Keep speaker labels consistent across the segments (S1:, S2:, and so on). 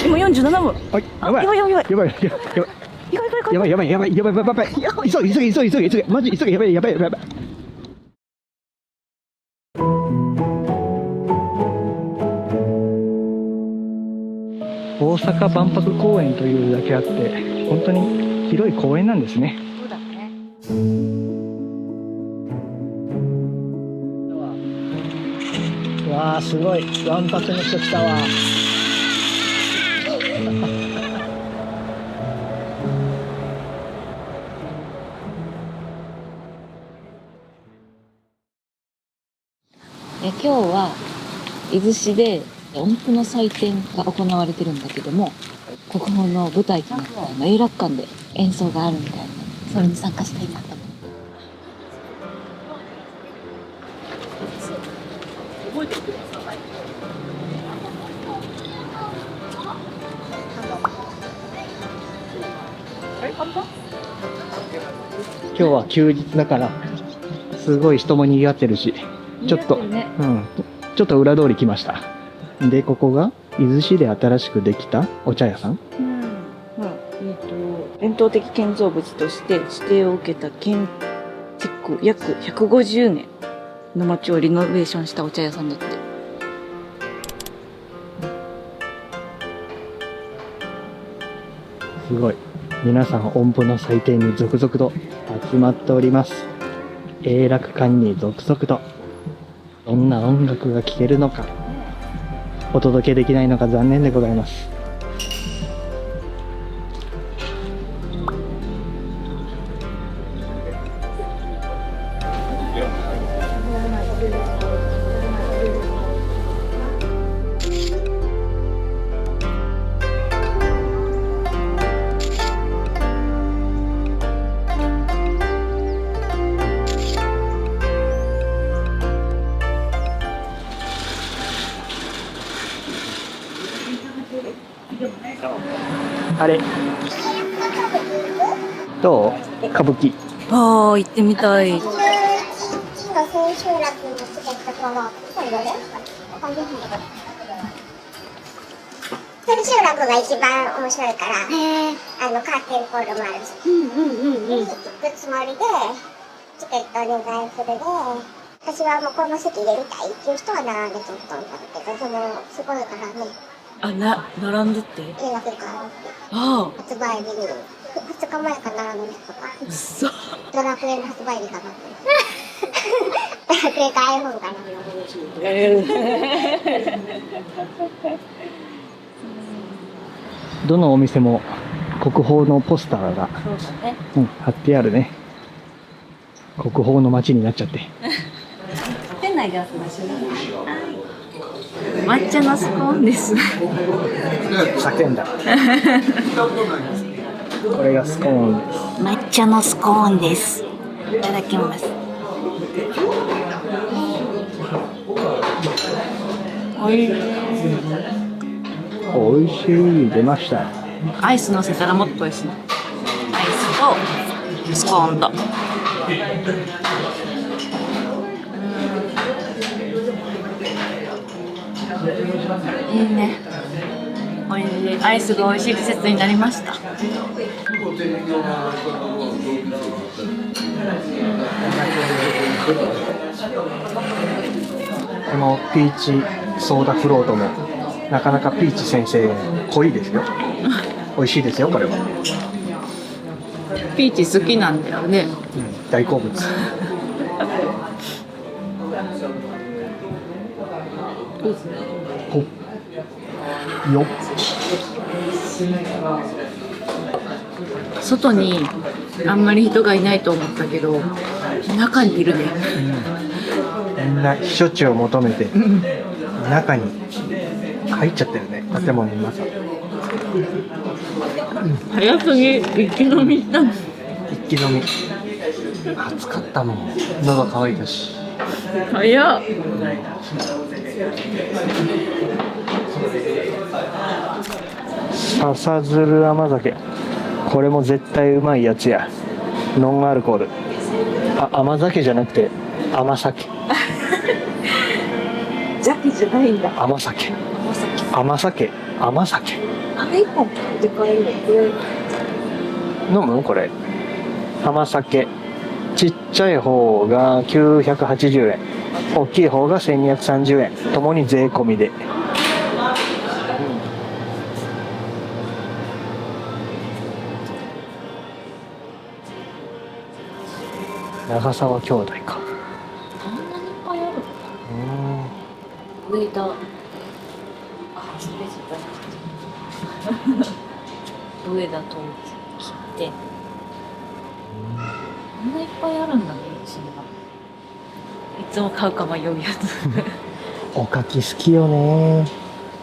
S1: 今47分。
S2: はい、やばい
S1: やばいやばいやばい。
S2: やばいやばいやばいやばいやばいやばいやばいやばいやばい急げ急げ急げ急げ急げマジ急げやばいやばいやばいやばい。大阪万博公園というだけあって本当に広い公園なんですね。
S1: そうだね。
S2: わあすごい万博の人来たわ。
S1: 今日は伊豆市で音符の祭典が行われてるんだけども、国宝の舞台となった永楽館で演奏があるみたいなので、それに参加したいなと思って。
S2: 今日は休日だからすごい人も賑わってるし、ちょっと、
S1: ね、
S2: ちょっと裏通り来ました。でここが伊豆市で新しくできたお茶屋さん。
S1: 伝統的建造物として指定を受けた建築約150年の町をリノベーションしたお茶屋さんだって。
S2: すごい皆さん音符の祭典に続々と集まっております。永楽館に続々とどんな音楽が聴けるのかお届けできないのが残念でございます。あれどう歌舞伎。
S1: ああ、行ってみたい。
S3: 千秋楽のチケットと千秋楽が一番面白いから、カーテンコールもあるし、行くつもりでチケットお願いするで、私はもうこの席入れみたいっていう人は並んでちょっとんだけど、でもすごいからね。
S1: 並んでって。
S3: 連絡が
S1: あ
S3: 発売日に2日前か並んでとか。
S1: そう。
S3: ドラクエの発売日かなって。ドラクエか iPhone かな。
S2: どのお店も国宝のポスターが、
S1: そうだね。
S2: 貼ってあるね。国宝の街になっちゃって。
S1: 店内で遊びましょう。抹茶のスコーンです。
S2: 叫んだ。これがスコーンです。
S1: 抹茶のスコーンです。いただきます。おいしい。
S2: おいしい。出ました。
S1: アイス乗せたらもっとおいしい。アイスとスコーンと。いいね。おいしい。アイスがおいしい季節になりました。
S2: このピーチソーダフロートもなかなかピーチ先生濃いですよ。美味しいですよこれは。
S1: ピーチ好きなんだよね。
S2: 大好物。よっ。
S1: 外にあんまり人がいないと思ったけど、中にいるね。
S2: みんな避暑地を求めて中に入っちゃってるね、建物の中。
S1: 早すぎ、一気飲みしたの。
S2: 一気飲み。暑かったもん。喉乾いたし。
S1: 早っ。
S2: 笹鶴甘酒。これも絶対うまいやつや。ノンアルコール。甘酒じゃなくて甘酒。
S1: ジャケじゃないんだ。
S2: 甘酒。甘酒。甘酒。
S1: あれ一本持って帰るのこれ。
S2: 飲むこれ。甘酒。ちっちゃい方が980円。大きい方が1230円。ともに税込みで。長沢兄弟か。
S1: こんなにいっぱいあるの？上田。あ、スペースいっぱいなくて。上田と切って。こんないっぱいあるんだね、うちには。いつも買うか迷うやつ。
S2: おかき好きよね。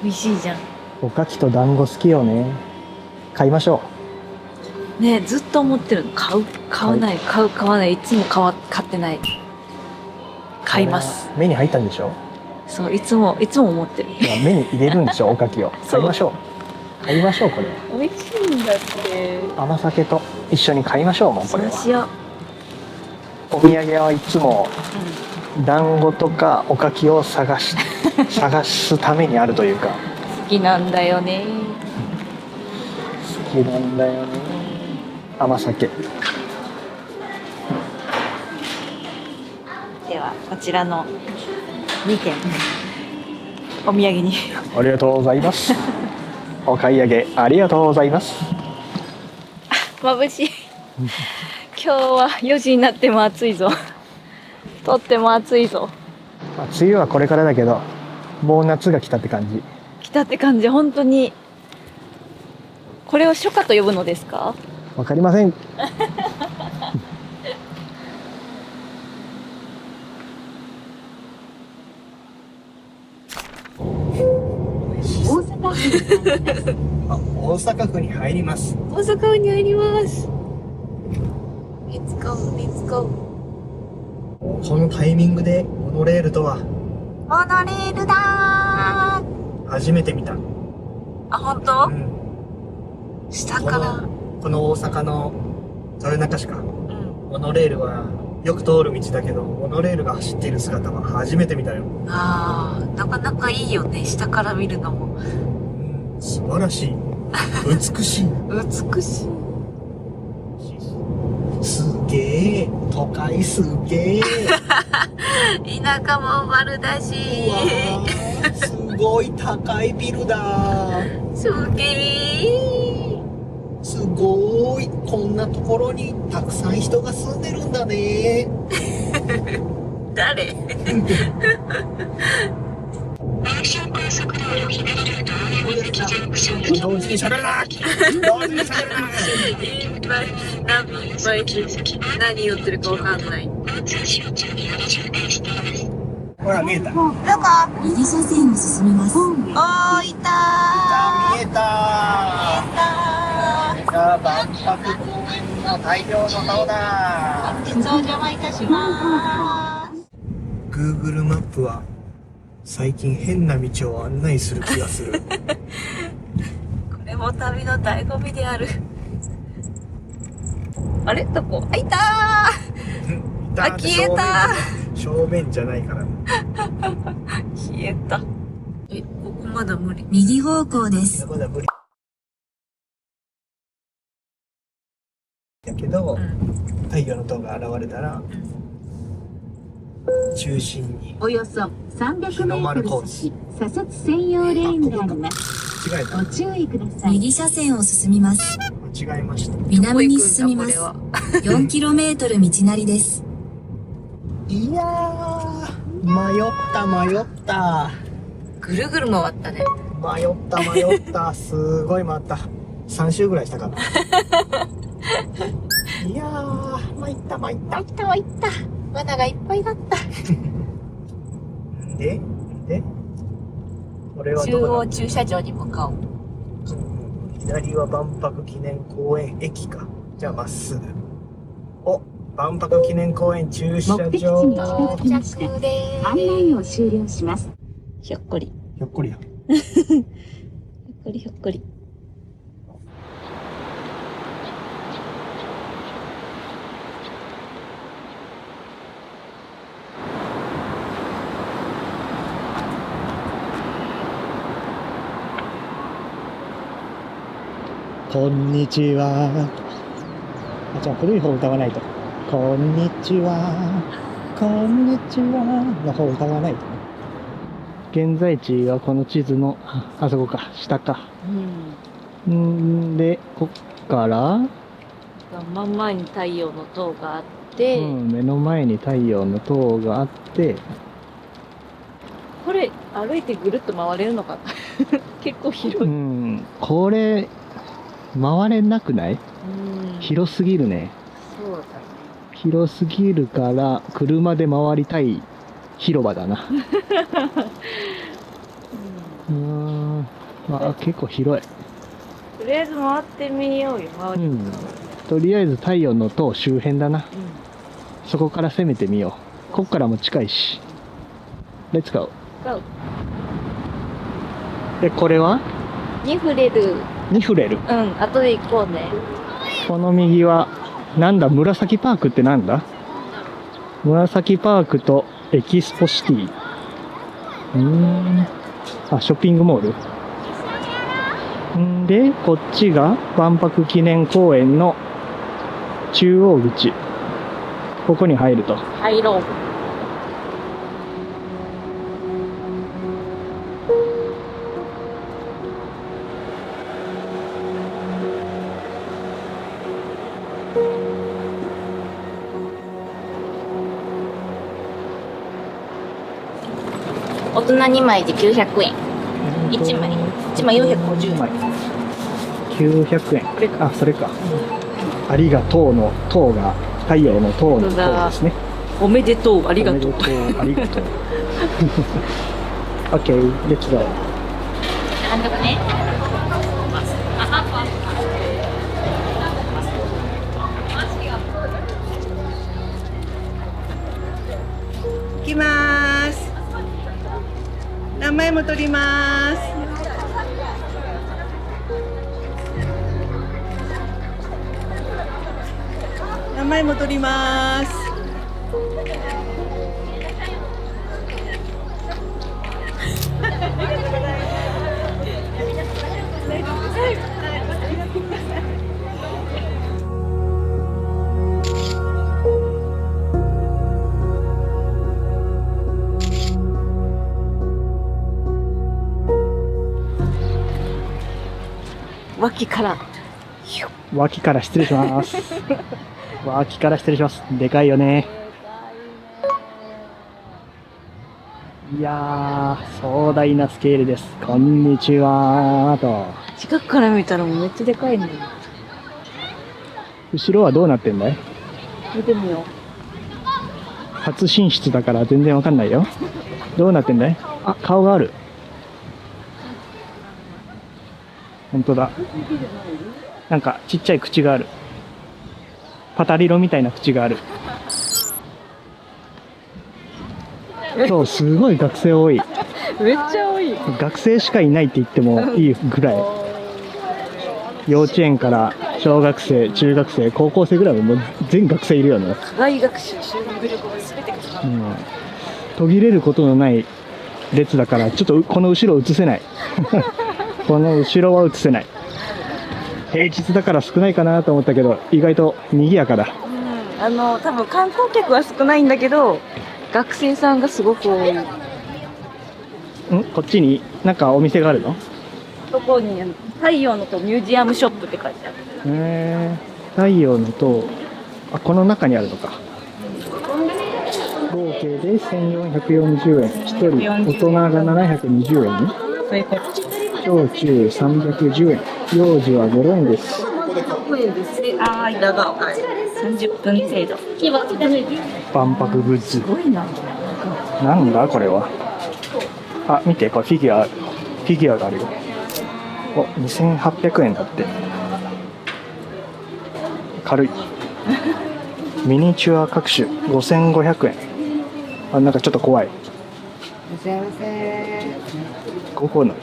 S1: 美味しいじゃん。
S2: おかきと団子好きよね。買いましょ
S1: ねえ、ずっと思ってるの。買わない、買わない。いつも買ってない。
S2: う。
S1: 買います。
S2: 目に入ったんでしょ。
S1: そう、いつも思ってる。
S2: いや目に入れるんでしょ、おかきを。
S1: そう
S2: 買いましょう。買いましょう、これ。
S1: 美味しいんだって。
S2: 甘酒と一緒に買いましょう、もうこれは。
S1: そうしよう。
S2: お土産はいつも団子とかおかきを探すためにあるというか。
S1: 好きなんだよね。
S2: 好きなんだよね。甘酒。
S1: では、こちらの2点。お土産に。
S2: ありがとうございます。お買い上げありがとうございます。
S1: 眩しい。今日は4時になっても暑いぞ。とっても暑いぞ。
S2: まあ、梅雨はこれからだけど、もう夏が来たって感じ。
S1: 来たって感じ、本当に。これを初夏と呼ぶのですか？
S2: わかりません。大阪府に入ります。
S1: 大阪府に入ります。Let's go, let's go。
S2: このタイミングでモノレールとは
S1: モノレールだー。
S2: 初めて見た。
S1: あ、本当？
S2: うん、
S1: 下から。
S2: この大阪の豊中市か。
S1: うん。
S2: モノレールはよく通る道だけど、モノレールが走っている姿は初めて見たよ。
S1: ああ、なかなかいいよね、下から見るのも。
S2: うん、素晴らしい。美しい。
S1: 美しい。
S2: すげえ。都会すげえ。
S1: 田舎も丸だし。
S2: うわー、すごい高いビルだ。
S1: すげえ。
S2: すごい。こんなところにたくさん人が住んでるんだね。
S1: 誰？
S2: 同時に喋るな。同時に喋るな。
S1: いっぱい、何言ってるかわかんない。
S2: ほら見えた。
S3: どこ？
S4: 右車線を進みます。
S1: おー、いた
S2: 見えた。万博公園の大量の顔だ。
S1: ー。実はお邪魔いたしまーす。
S2: Google マップは最近変な道を案内する気がする。
S1: これも旅の醍醐味である。あれどこ？あ、いたー。あ、消えた。
S2: 正面じゃないから。
S1: 消えた。え、ここまだ無理。
S4: 右方向です。
S2: まだ無理だけど、太陽の塔が現れたら、中心に
S4: およそ300メートル先、左折専用レーンがあります。
S2: 間違えた。
S4: ご注意ください。右車線を進みます。
S2: 間違えました。
S4: 南に進みます。
S1: これは。
S4: 4km 道なりです。
S2: いやー、迷った
S1: ぐるぐる回ったね。
S2: 迷ったすごい回った3周ぐらいしたかな。いやー、参った
S1: 罠がいっぱいだった。
S2: でこれは
S1: 中
S2: どこだ。
S1: 央駐車場に向かおう。
S2: 左は万博記念公園駅か。じゃあまっすぐ。お、万博記念公園駐車
S4: 目的地
S2: 場。
S4: に近づきました。案内を終了します。
S1: ひょっこり。
S2: ひょっこりや。
S1: ひょっこりひょっこり。
S2: こんにちは。あ、じゃあ古い方歌わないと。こんにちは。こんにちは。の方歌わないとね。現在地はこの地図の、あそこか、下か。で、こっから、
S1: 真ん前に太陽の塔があって、
S2: 目の前に太陽の塔があって、
S1: これ歩いてぐるっと回れるのかな結構広い。
S2: これ、回れなくない？広すぎるね。
S1: そうだね。
S2: 広すぎるから、車で回りたい広場だな。まあ、結構広い。
S1: とりあえず回ってみようよ、
S2: とりあえず太陽の塔周辺だな。そこから攻めてみよう。こっからも近いし。レッツゴー。で、これは
S1: ニフレル。
S2: ニフレル。
S1: 後で行こうね。
S2: この右は、なんだ、紫パークってなんだ？紫パークとエキスポシティ。あ、ショッピングモール。で、こっちが万博記念公園の中央口。ここに入ると。
S1: 入ろう。大人2枚で900円。1枚450円。
S2: 900円。あ、それか。ありがとうの塔が太陽の塔の塔ですね。
S1: おめでとう、ありがとう。
S2: おめでとう、ありがとう。OK、レッツゴー。
S1: なんとかね。
S5: 行きます。名前も取ります。名前も取ります。
S1: 脇から
S2: 脇から失礼します。脇から失礼します。でかいよね。いやー、壮大なスケールです。こんにちはーと。
S1: 近くから見たらもうめっちゃでかいね。
S2: 後ろはどうなってんだい？
S1: 見てみよう。
S2: 初進出だから全然わかんないよ。どうなってんだい？あ、顔がある。ほんとだ。なんかちっちゃい口がある。パタリロみたいな口がある。今日すごい学生多い。
S1: めっちゃ多い。
S2: 学生しかいないって言ってもいいぐらい。幼稚園から小学生、中学生、高校生ぐらいもう全学生いるよね。
S1: 課外学習、修学旅行すべてが決まる。
S2: 途切れることのない列だから、ちょっとこの後ろ映せない。この後ろは映せない。平日だから少ないかなと思ったけど、意外と賑やかだ。
S1: 多分観光客は少ないんだけど、学生さんがすごく多い。
S2: こっちになんかお店があるの？
S1: そこに太陽の塔ミュージアムショップって書いてある。
S2: 太陽の塔、あ、この中にあるのか。合計で1440円。1人、大人が720円ね。小中310円。幼児は0円です。
S1: 100円ですね。間が30分程度。
S2: 万博グッズ。
S1: すごいな。
S2: なんだこれは。あ、見て、これフィギュアがあるよ。お、2800円だって。軽い。ミニチュア各種5500円。あ、なんかちょっと怖い。午後の日。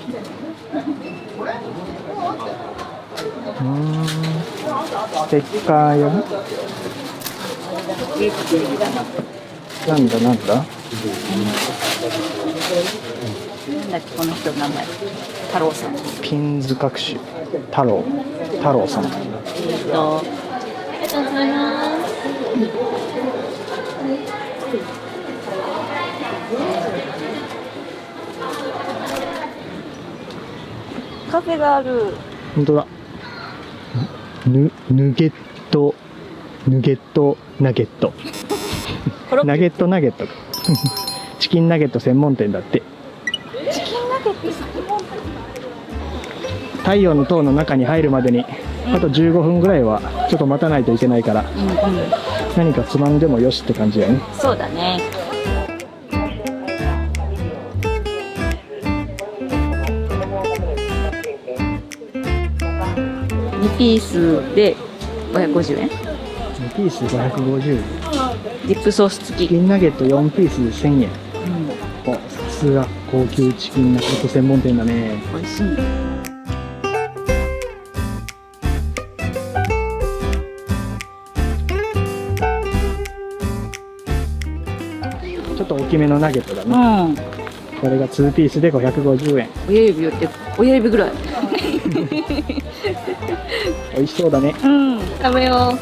S2: ステッカーや。なんだ。
S1: なんだっけこの人の名前。太郎さん。
S2: ピンズ各種。太郎。太郎さん。
S1: ありがとうございます。カフェがある。
S2: 本当だ。ヌゲットナゲットナゲットナゲットナゲットチキンナゲット専門店だって。
S1: チキンナゲット専門店。
S2: 太陽の塔の中に入るまでにあと15分ぐらいはちょっと待たないといけないから、何かつまんでもよしって感じだよね。
S1: そうだね。2ピースで550円。
S2: 2ピース550円。
S1: ディップソース付き。
S2: チキンナゲット4ピースで1000円。お、さすが高級チキンナゲット専門店だね。
S1: 美味しい。
S2: ちょっと大きめのナゲットだね。
S1: うん。
S2: これが2ピースで550円。
S1: 親指よって親指ぐらい。
S2: 美味しそうだね。
S1: うん。食べよう。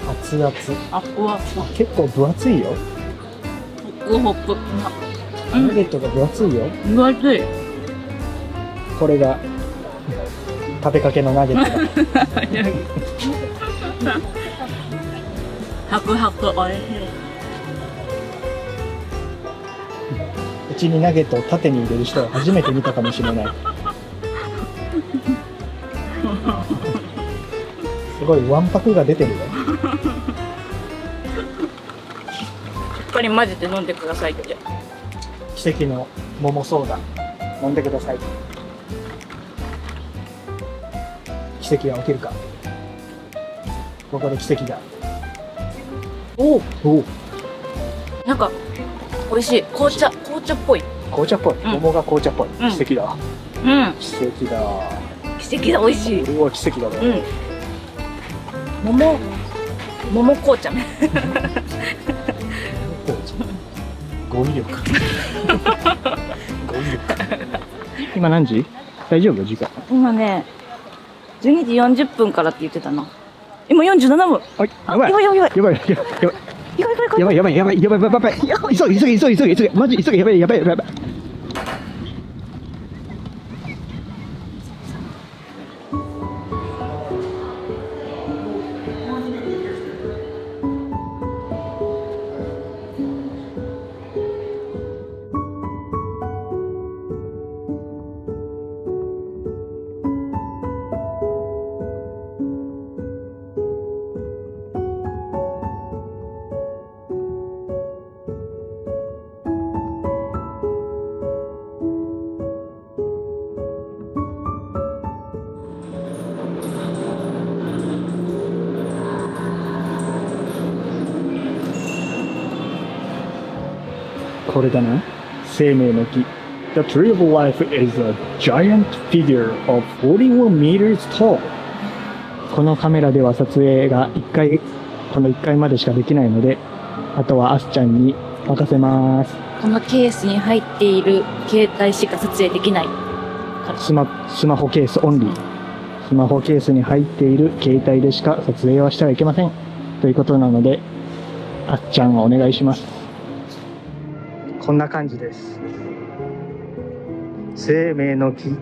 S2: 熱々。
S1: あ、うわ、
S2: 結構分厚いよ。
S1: ホップ。
S2: ナゲットが分厚いよ。
S1: 分厚い。
S2: これが食べかけのナゲットだ。
S1: ハクハクおいしい。
S2: うちにナゲットを縦に入れる人は初めて見たかもしれない。すごいわんぱくが出てるよ。
S1: しっかり混ぜて飲んでくださいって。
S2: 奇跡の桃ソーダ飲んでください。奇跡は起きるか。ここで奇跡だ。
S1: お
S2: お、
S1: なんか美味しい。紅茶っぽい。
S2: 紅茶っぽい。
S1: ん
S2: 桃が紅茶っぽい。
S1: うん
S2: 奇跡だ。
S1: うん。
S2: 奇跡だ。
S1: 奇跡だ、美味しい。
S2: これは奇跡だね。
S1: 桃紅茶ね。
S2: 語彙力。今何時？大丈夫？時間。
S1: 今ね、12時40分からって言ってたな。今47分。
S2: はい、やばい。
S1: やばいやばいやばい。
S2: やばい。やばい。やばい。急げ。マジ急げ。やばい。これだな。生命の木。The tree of life is a giant figure of 41 meters tall. このカメラでは撮影がこの1回までしかできないので、あとはアスちゃんに任せます。
S1: このケースに入っている携帯しか撮影できない。
S2: スマホケースオンリー。スマホケースに入っている携帯でしか撮影はしてはいけません。ということなので、あっちゃんお願いします。こんな感じです。生命の木。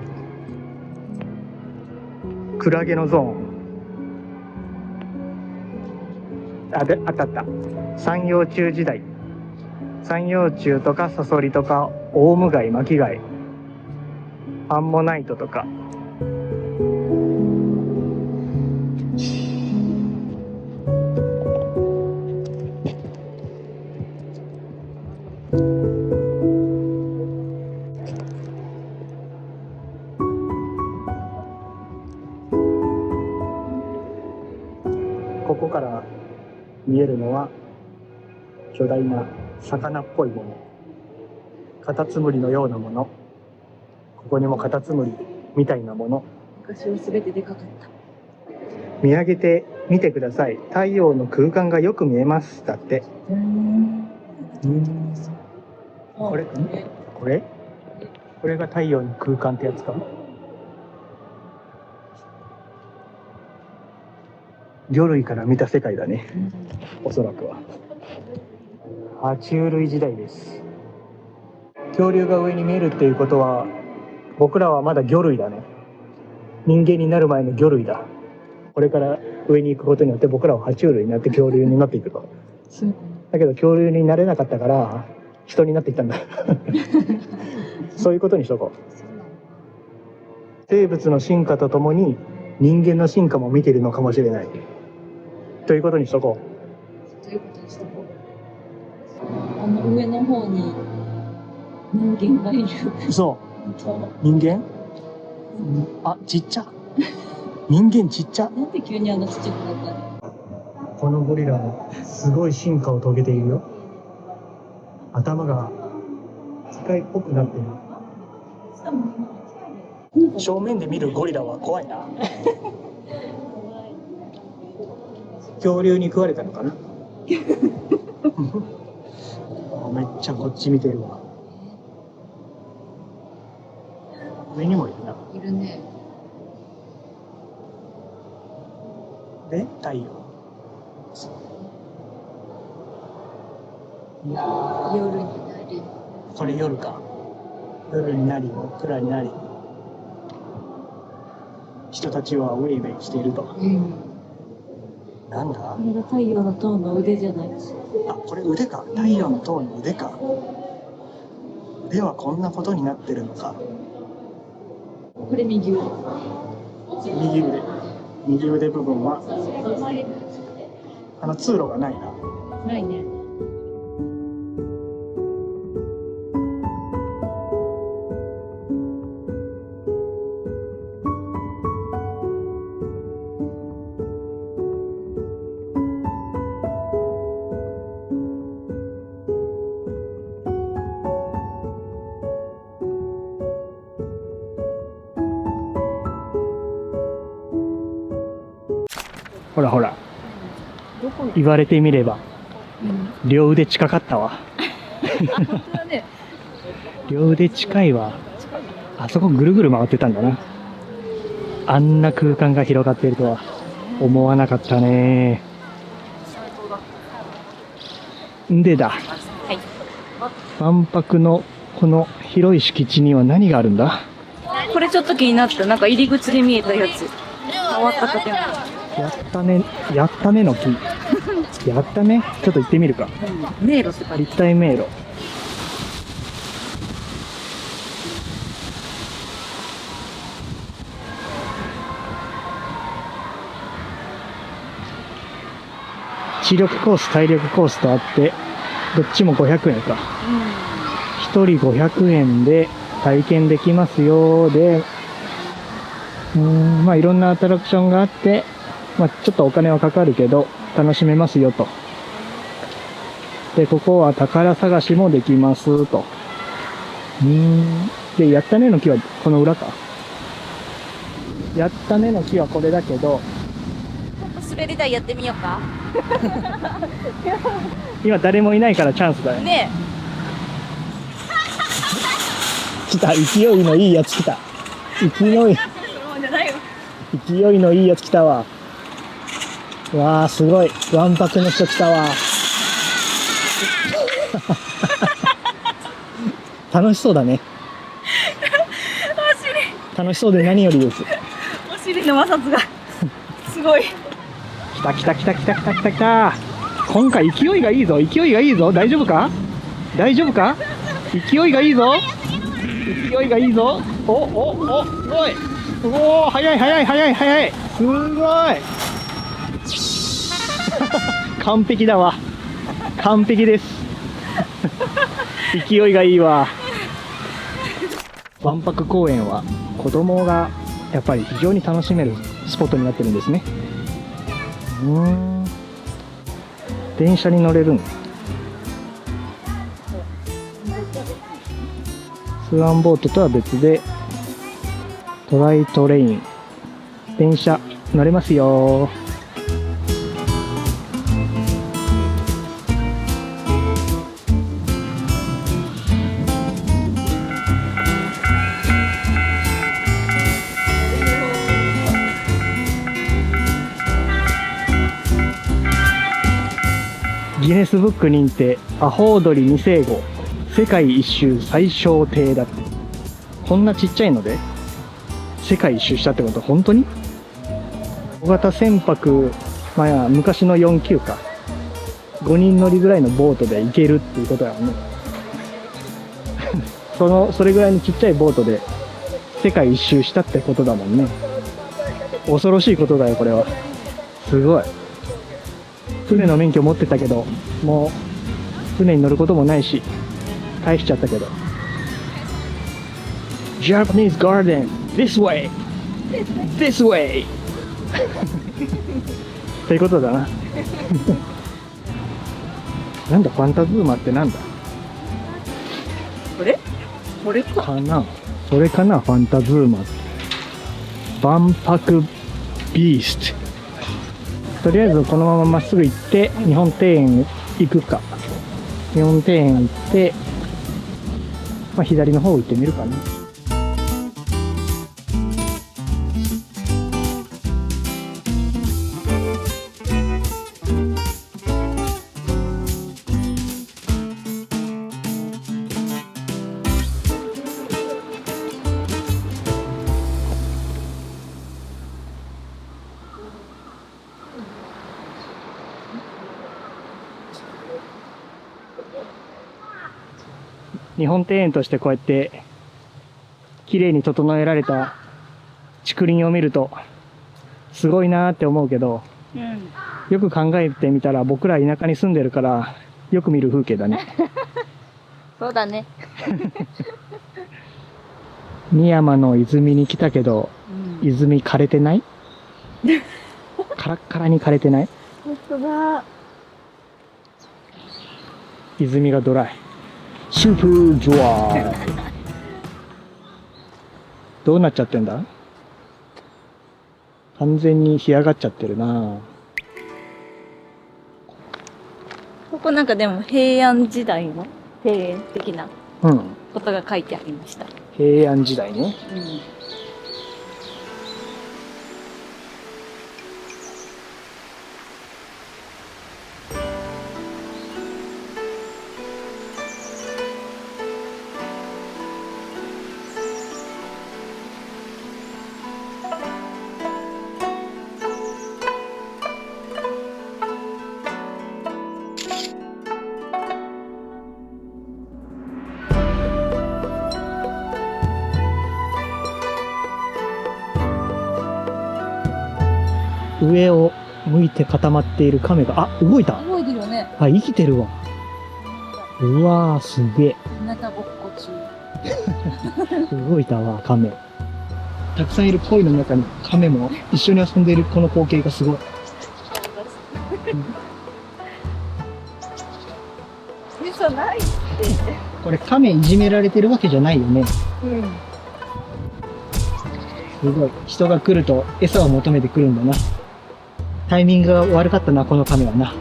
S2: クラゲのゾーン。あった。三葉虫時代。三葉虫とかサソリとかオウムガイ、巻き貝、アンモナイトとか。ここから見えるのは巨大な魚っぽいもの、カタツムリのようなもの、ここにもカタツムリみたいなもの。
S1: 昔は全てでかかった。
S2: 見上げて見てください。太陽の空間がよく見えます。だって。これこれが太陽の空間ってやつか。魚類から見た世界だね。おそらくは。爬虫類時代です。恐竜が上に見えるっていうことは、僕らはまだ魚類だね。人間になる前の魚類だ。これから上に行くことによって僕らは爬虫類になって恐竜になっていくと。だけど恐竜になれなかったから人になっていったんだ。そういうことにしとこう。生物の進化とともに人間の進化も見ているのかもしれない。ということにしとこう。
S1: 上の方に人間がいる。
S2: そう。人間？あ、ちっちゃ。人間ちっちゃ。
S1: なんで急にあんなちっちゃくなったの？
S2: このゴリラもすごい進化を遂げているよ。頭が機械っぽくなっている。正面で見るゴリラは怖いな。恐竜に食われたのかな。めっちゃこっち見てるわ。上にもいるな。
S1: いるね。
S2: で、太陽。いやー、
S1: 夜になり。
S2: これ夜か。夜になり、真っ暗になり。人たちはウェイウェイしていると。なんだ？
S1: これが太陽の塔の腕じゃないですか。
S2: あ、これ腕か。太陽の塔の腕か。腕はこんなことになってるのか。
S1: これ右腕。
S2: 右腕。右腕部分は通路がないな。
S1: ないね。
S2: ほらほら、言われてみれば、両腕近かったわ。両腕近いわ。あそこぐるぐる回ってたんだな。あんな空間が広がっているとは思わなかったね。んでだ、万博のこの広い敷地には何があるんだ？
S1: これちょっと気になった。なんか入り口で見えたやつ。変わった建物。
S2: やったね、やったねの木。やったね。ちょっと行ってみるか。
S1: 迷路って書いて
S2: 立体迷路。知力コース、体力コースとあって、どっちも500円か。1人500円で体験できますよ。で、まあいろんなアトラクションがあって、まあちょっとお金はかかるけど楽しめますよと。で、ここは宝探しもできますと。で、やったねの木はこの裏か。やったねの木はこれだけど、
S1: 滑り台やってみようか。
S2: 今誰もいないからチャンスだよ。
S1: ね
S2: 来た、勢いのいいやつ来た。勢いのいいやつ来たわ。わあ、すごい。わんぱくの人来たわ。楽しそうだね。楽しそうで何よりです。
S1: お尻の摩擦がすごい。
S2: 来た来た来た来た来た来た来た。今回勢いがいいぞ。勢いがいいぞ。大丈夫か？大丈夫か？勢いがいいぞ。勢いがいいぞ。おおお、すごい。おお、早い早い早い早い。すごい。完璧だわ。完璧です。勢いがいいわ。万博公園は子供がやっぱり非常に楽しめるスポットになってるんですね。電車に乗れるんだ。スワンボートとは別でトライトレイン、電車乗れますよ。ギネスブック認定アホウドリ2世号世界一周最小艇だって。こんなちっちゃいので世界一周したってこと？本当に？小型船舶、まあ昔の4級か5人乗りぐらいのボートで行けるっていうことだよね。それぐらいのちっちゃいボートで世界一周したってことだもんね。恐ろしいことだよこれは。すごい。船の免許持ってたけどもう船に乗ることもないし返しちゃったけど。 Japanese garden this way this way っていうことだな。なんだファンタズーマってなんだ
S5: これか。
S2: かな。それかなファンタズーマって。万博ビースト。とりあえずこのまままっすぐ行って日本庭園行くか。日本庭園行って、まあ、左の方行ってみるかな。日本庭園としてこうやって綺麗に整えられた竹林を見るとすごいなーって思うけど、よく考えてみたら僕ら田舎に住んでるからよく見る風景だね。
S1: そうだね。
S2: 深山の泉に来たけど、泉枯れてない？カラッカラに枯れてない？
S1: 本当だ。
S2: 泉がドライ。スーパードライ。どうなっちゃってんだ？完全に干上がっちゃってるな。
S1: ここなんかでも平安時代の庭園的なことが書いてありました。
S2: 平安時代ね。上を向いて固まっている亀が、あ、動いた。
S1: 動いてるよね。
S2: あ、生きてるわ。うわー、すげえ。
S1: 日向ぼっこ中。
S2: 動いたわ、亀。たくさんいる鯉の中に亀も一緒に遊んでいるこの光景がすごい。
S1: 嘘ないって。
S2: これ亀いじめられてるわけじゃないよね。すごい。人が来ると餌を求めてくるんだな。タイミングが悪かったな、この亀はな。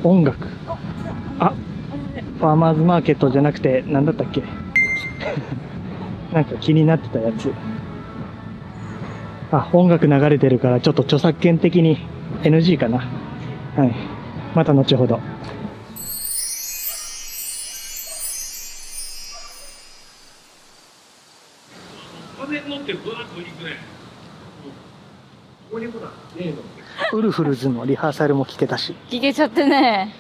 S2: 音楽。あ、ファーマーズマーケットじゃなくて、なんだったっけ。なんか気になってたやつ。あ、音楽流れてるからちょっと著作権的に NG かな。はい。また後ほど。ウルフルズのリハーサルも聞けたし。
S1: 聞けちゃってね。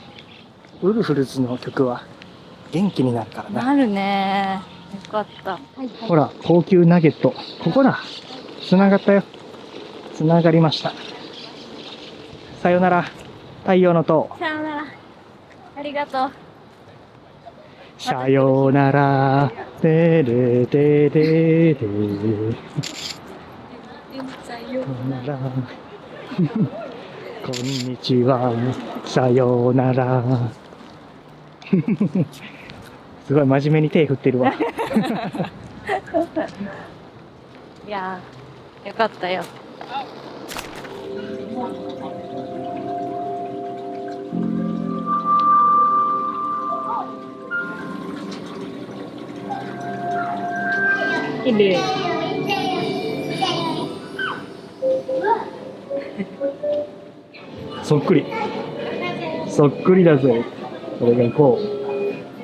S2: ウルフルズの曲は元気になるからな。
S1: なるね。よかった。
S2: ほら、高級ナゲット。ここだ。繋がったよ。繋がりました。さよなら。太陽の塔。
S1: さよなら。ありがとう。
S2: さよなら。てれてれれ。
S1: さよ
S2: なら。こんにちは。さよなら。すごい真面目に手振ってるわ。
S1: いやー、よかったよ。綺麗。
S2: そっくり。そっくりだぜ。これがこう。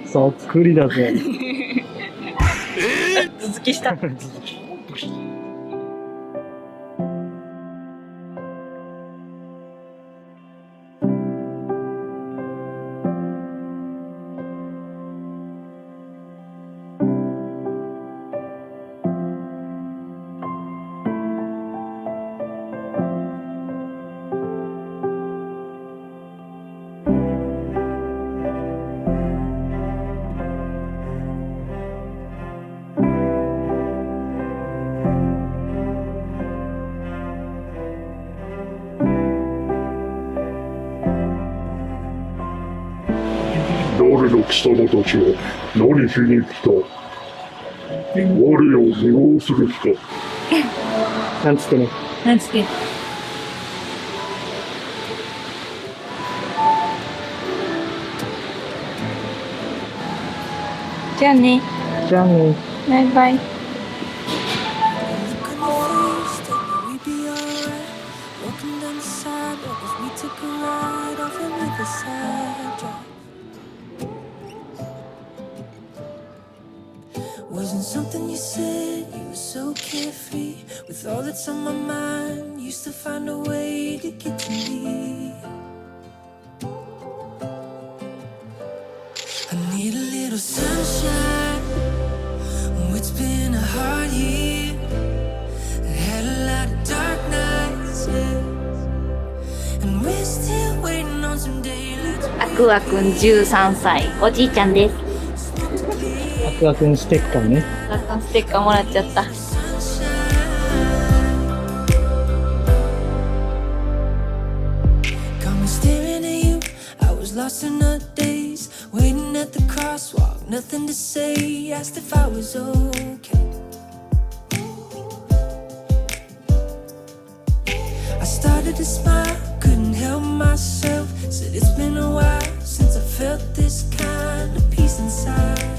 S2: そっくりだぜ。
S1: 続きした。
S6: 誰の貴様たちは何しに来た？我を利用する気か？
S2: なんつってね。
S1: なんつって。じゃあね。
S2: じゃあね。
S1: バイバイ。
S7: Wasn't something you said, you were so carefree. With all that's on my mind, used to find a way to get to me. I need a little sunshine. Oh, it's been a hard year. I had a lot of dark nights, yeah. And we're still waiting on some daylight.
S1: アクアくん13歳。おじいちゃんです。
S2: アクアくんステッカーね。
S1: アクアステッカーもらっちゃった。
S7: Got me staring at you. I was lost in the days, waiting at the crosswalk, nothing to say. Asked if I was okay. I started to smile, couldn't help myself. Said it's been a while since I felt this kind of peace inside.